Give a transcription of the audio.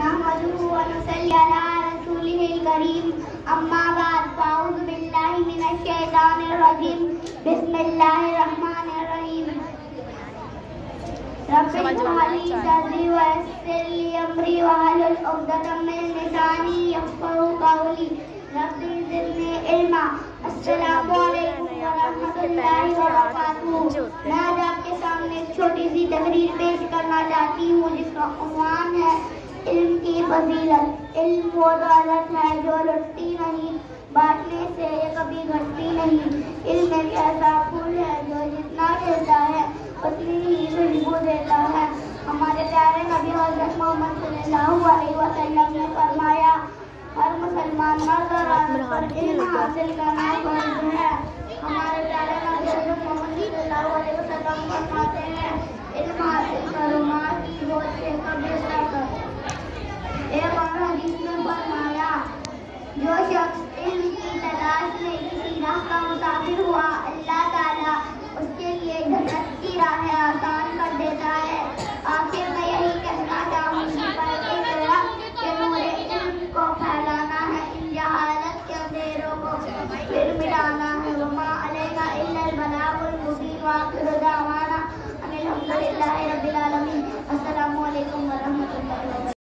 نحمده ونصلي على رسوله الكريم اما بعد فاعوذ بالله من الشيطان الرجيم بسم الله الرحمن الرحيم رب اشرح لي صدري ويسر لي امري واحلل عقدة من لساني يفقهوا قولي رب زدني علما السلام علیکم ورحمۃ اللہ وبرکاتہ. میں آج آپ کے سامنے ایک چھوٹی سی تقریر پیش کرنا چاہتی ہوں جس کا عنوان ہے علم کی فضیلت. علم وہ دولت ہے جو لٹتی نہیں، بانٹنے سے یہ کبھی گھٹتی نہیں. علم ایک ایسا پھول ہے جو جتنا کھلتا ہے اتنی ہی خوشبو دیتا ہے. ہمارے پیارے نبی حضرت محمد صلی اللہ علیہ وسلم نے فرمایا ہر مسلمان مرد اور عورت پر علم حاصل کرنا فرض ہے. ہمارے پیارے نبی حضرت محمد صلی اللہ علیہ وسلم فرماتے ہیں علم حاصل کرو ماں کی گود سے قبضہ کر. ایک اور حدیث میں فرمایا جو شخص علم کی تلاش میں کسی راہ کا مسافر ہوا اللہ تعالیٰ اس کے لیے جنت کی راہیں آسان کر دیتا ہے. آخر میں یہی کہنا چاہوں گی کہ نور علم کو پھیلانا ہے، ان جہالت کے اندھیروں کو پھر مٹانا ہے. وما علینا الا البلاغ المبین. وآخر دعوانا ان الحمد للہ رب العالمین. السلام علیکم ورحمۃ